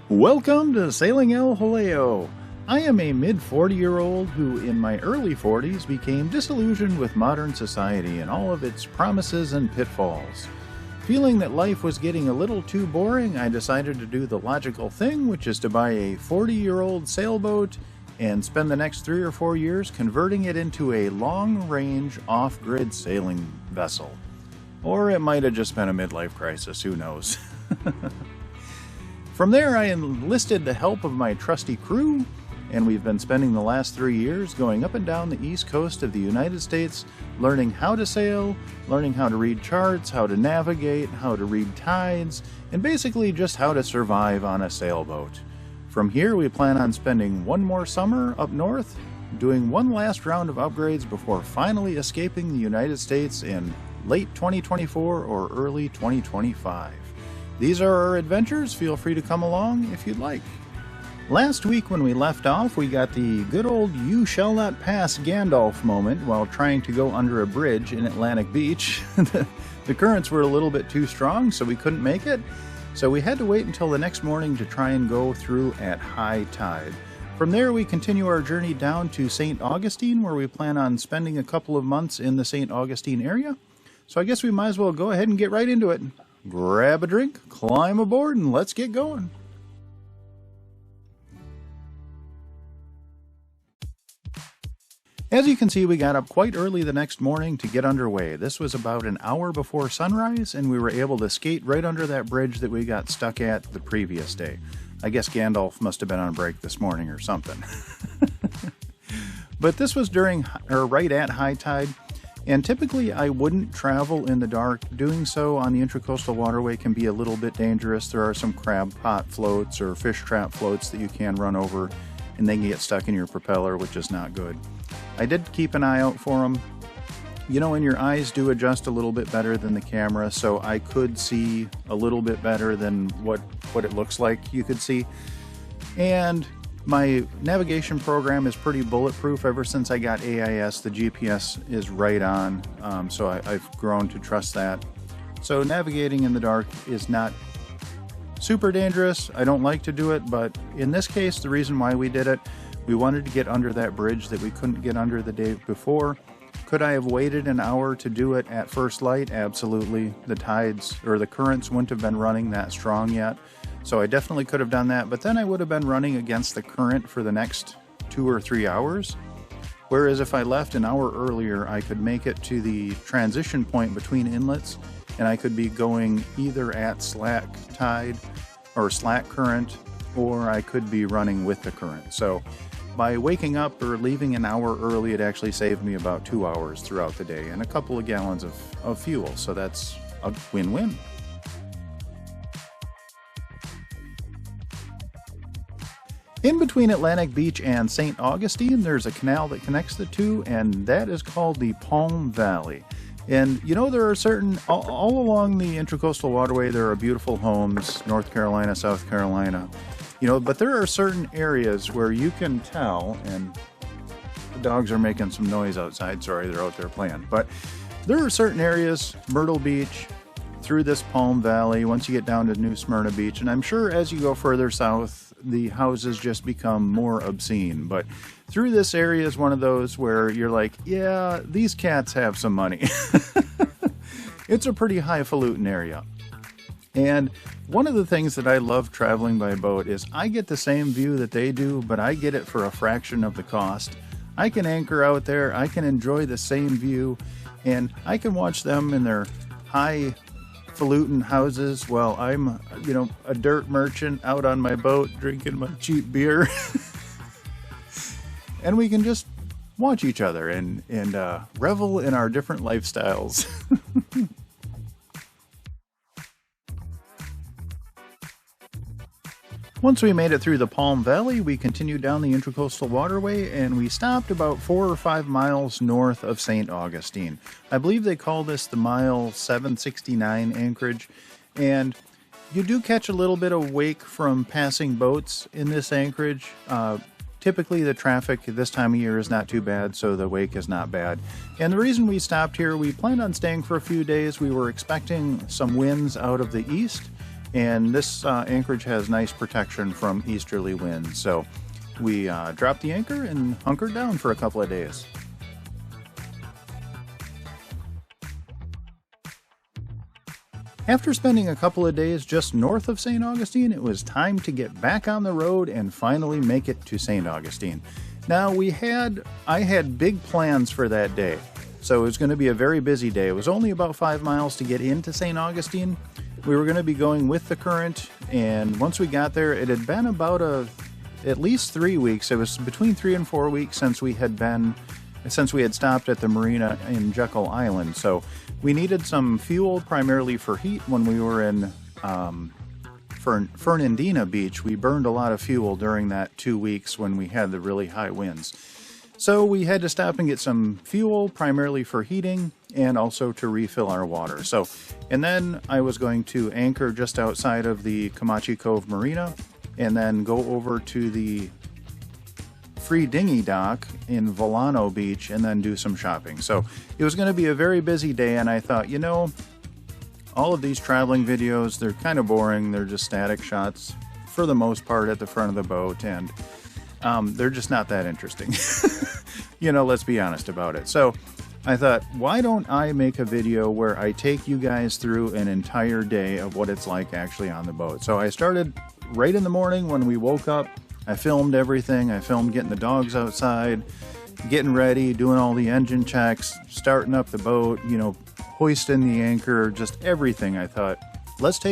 Welcome to Sailing El Jaleo. I am a mid-40-year-old who in my early 40s became disillusioned with modern society and all of its promises and pitfalls. Feeling that life was getting a little too boring, I decided to do the logical thing, which is to buy a 40-year-old sailboat and spend the next 3 or 4 years converting it into a long-range, off-grid sailing vessel. Or it might have just been a midlife crisis, who knows. From there, I enlisted the help of my trusty crew, and we've been spending the last 3 years going up and down the east coast of the United States, learning how to sail, learning how to read charts, how to navigate, how to read tides, and basically just how to survive on a sailboat. From here, we plan on spending one more summer up north, doing one last round of upgrades before finally escaping the United States in late 2024 or early 2025. These are our adventures. Feel free to come along if you'd like. Last week when we left off, we got the good old "you shall not pass" Gandalf moment while trying to go under a bridge in Atlantic Beach. The currents were a little bit too strong, so we couldn't make it. So we had to wait until the next morning to try and go through at high tide. From there, we continue our journey down to St Augustine, where we plan on spending a couple of months in the St Augustine area. So I guess we might as well go ahead and get right into it. Grab a drink, climb aboard, and let's get going. As you can see, we got up quite early the next morning to get underway. This was about an hour before sunrise, and we were able to skate right under that bridge that we got stuck at the previous day. I guess Gandalf must have been on break this morning or something. But this was right at high tide. And typically I wouldn't travel in the dark. Doing so on the Intracoastal Waterway can be a little bit dangerous. There are some crab pot floats or fish trap floats that you can run over and they can get stuck in your propeller, which is not good. I did keep an eye out for them. You know, and your eyes do adjust a little bit better than the camera, so I could see a little bit better than what it looks like you could see. And my navigation program is pretty bulletproof. Ever since I got AIS, the GPS is right on, so I've grown to trust that. So navigating in the dark is not super dangerous. I don't like to do it, but in this case, the reason why we did it, we wanted to get under that bridge that we couldn't get under the day before. Could I have waited an hour to do it at first light? Absolutely. The tides or the currents wouldn't have been running that strong yet. So I definitely could have done that, but then I would have been running against the current for the next 2 or 3 hours. Whereas if I left an hour earlier, I could make it to the transition point between inlets, and I could be going either at slack tide or slack current, or I could be running with the current. So by waking up or leaving an hour early, it actually saved me about 2 hours throughout the day and a couple of gallons of fuel. So that's a win-win. In between Atlantic Beach and St. Augustine, there's a canal that connects the two, and that is called the Palm Valley. And you know, there are all along the Intracoastal Waterway, there are beautiful homes, North Carolina, South Carolina, you know, but there are certain areas where you can tell, and the dogs are making some noise outside, sorry, they're out there playing, but there are certain areas, Myrtle Beach, through this Palm Valley, once you get down to New Smyrna Beach, and I'm sure as you go further south, the houses just become more obscene. But through this area is one of those where you're like, yeah, these cats have some money. It's a pretty highfalutin area. And one of the things that I love traveling by boat is I get the same view that they do, but I get it for a fraction of the cost. I can anchor out there, I can enjoy the same view, and I can watch them in their highfalutin houses while I'm, you know, a dirt merchant out on my boat drinking my cheap beer. And we can just watch each other and revel in our different lifestyles. Once we made it through the Palm Valley, we continued down the Intracoastal Waterway and we stopped about 4 or 5 miles north of St. Augustine. I believe they call this the mile 769 anchorage, and you do catch a little bit of wake from passing boats in this anchorage. Typically the traffic this time of year is not too bad, so the wake is not bad. And the reason we stopped here, we planned on staying for a few days. We were expecting some winds out of the east, and this anchorage has nice protection from easterly winds. So we dropped the anchor and hunkered down for a couple of days. After spending a couple of days just north of St. Augustine, it was time to get back on the road and finally make it to St. Augustine. Now I had big plans for that day, so it was going to be a very busy day. It was only about 5 miles to get into St. Augustine. We were going to be going with the current, and once we got there, it had been about at least 3 weeks. It was between 3 and 4 weeks since we had stopped at the marina in Jekyll Island. So we needed some fuel, primarily for heat. When we were in Fernandina Beach, we burned a lot of fuel during that 2 weeks when we had the really high winds. So we had to stop and get some fuel, primarily for heating and also to refill our water. And then I was going to anchor just outside of the Comanche Cove Marina and then go over to the free dinghy dock in Volano Beach and then do some shopping. So it was going to be a very busy day, and I thought, you know, all of these traveling videos, they're kind of boring. They're just static shots for the most part at the front of the boat, and they're just not that interesting. You know, let's be honest about it. So I thought, why don't I make a video where I take you guys through an entire day of what it's like actually on the boat. So I started right in the morning when we woke up. I filmed everything. I filmed getting the dogs outside, getting ready, doing all the engine checks, starting up the boat, you know, hoisting the anchor, just everything. I thought, let's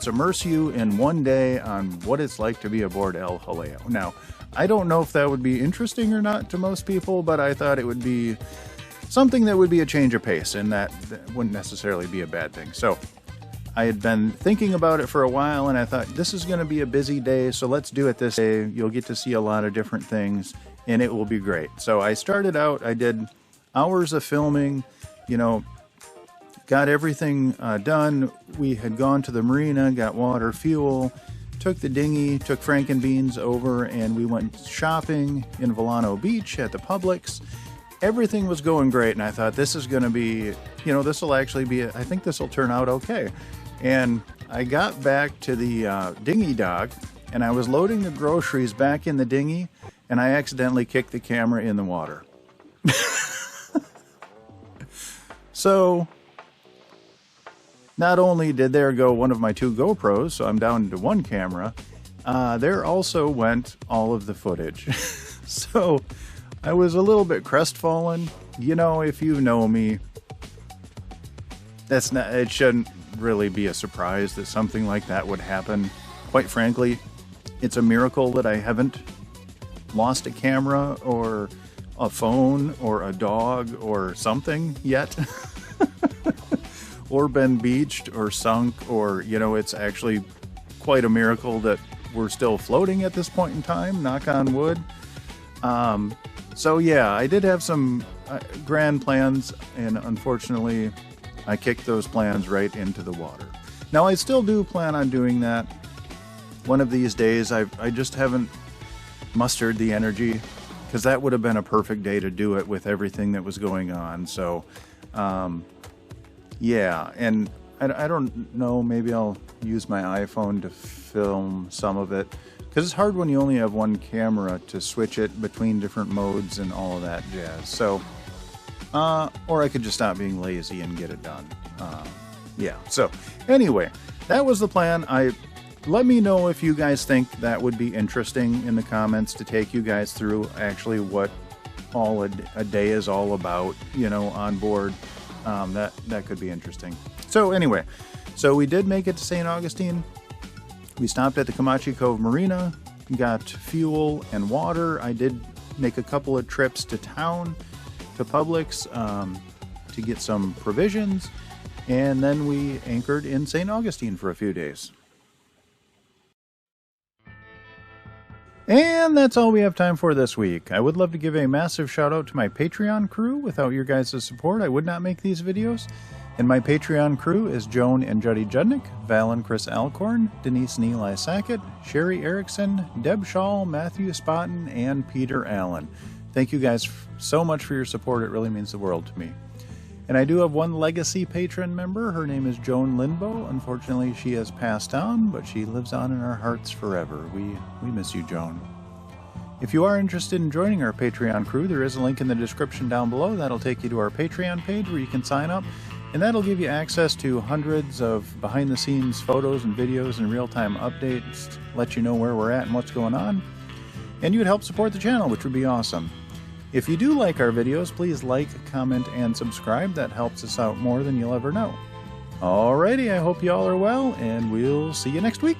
immerse you in one day on what it's like to be aboard El Jaleo. Now, I don't know if that would be interesting or not to most people, but I thought it would be something that would be a change of pace, and that wouldn't necessarily be a bad thing. So I had been thinking about it for a while, and I thought, this is going to be a busy day, so let's do it this day. You'll get to see a lot of different things, and it will be great. So I started out, I did hours of filming, you know, got everything done. We had gone to the marina, got water, fuel, took the dinghy, took Frank and Beans over, and we went shopping in Volano Beach at the Publix. Everything was going great, and I thought, this is going to be, you know, this will actually be, I think this will turn out okay. And I got back to the dinghy dock, and I was loading the groceries back in the dinghy, and I accidentally kicked the camera in the water. So not only did there go one of my 2 GoPros, so I'm down to 1 camera, there also went all of the footage. So I was a little bit crestfallen. You know, if you know me, it shouldn't really be a surprise that something like that would happen. Quite frankly, it's a miracle that I haven't lost a camera or a phone or a dog or something yet. Or been beached or sunk, or, you know, it's actually quite a miracle that we're still floating at this point in time, knock on wood. So yeah, I did have some grand plans, and unfortunately I kicked those plans right into the water. Now I still do plan on doing that one of these days. I just haven't mustered the energy, because that would have been a perfect day to do it with everything that was going on. So yeah, and I don't know, maybe I'll use my iPhone to film some of it, because it's hard when you only have 1 camera to switch it between different modes and all of that jazz. So, or I could just stop being lazy and get it done. Yeah, so anyway, that was the plan. Let me know if you guys think that would be interesting in the comments, to take you guys through actually what all a day is all about, you know, on board. That could be interesting. So anyway, so we did make it to St. Augustine. We stopped at the Comanche Cove Marina, got fuel and water. I did make a couple of trips to town, to Publix, to get some provisions, and then we anchored in St. Augustine for a few days. And that's all we have time for this week. I would love to give a massive shout out to my Patreon crew. Without your guys' support, I would not make these videos. And my Patreon crew is Joan and Juddy Judnick, Val and Chris Alcorn, Denise and Eli Sackett, Sherry Erickson, Deb Shaw, Matthew Spotten, and Peter Allen. Thank you guys so much for your support. It really means the world to me. And I do have one legacy patron member. Her name is Joan Lindbow. Unfortunately, she has passed on, but she lives on in our hearts forever. We miss you, Joan. If you are interested in joining our Patreon crew, there is a link in the description down below. That'll take you to our Patreon page where you can sign up, and that'll give you access to hundreds of behind-the-scenes photos and videos and real-time updates, let you know where we're at and what's going on, and you'd help support the channel, which would be awesome. If you do like our videos, please like, comment, and subscribe. That helps us out more than you'll ever know. Alrighty, I hope you all are well, and we'll see you next week.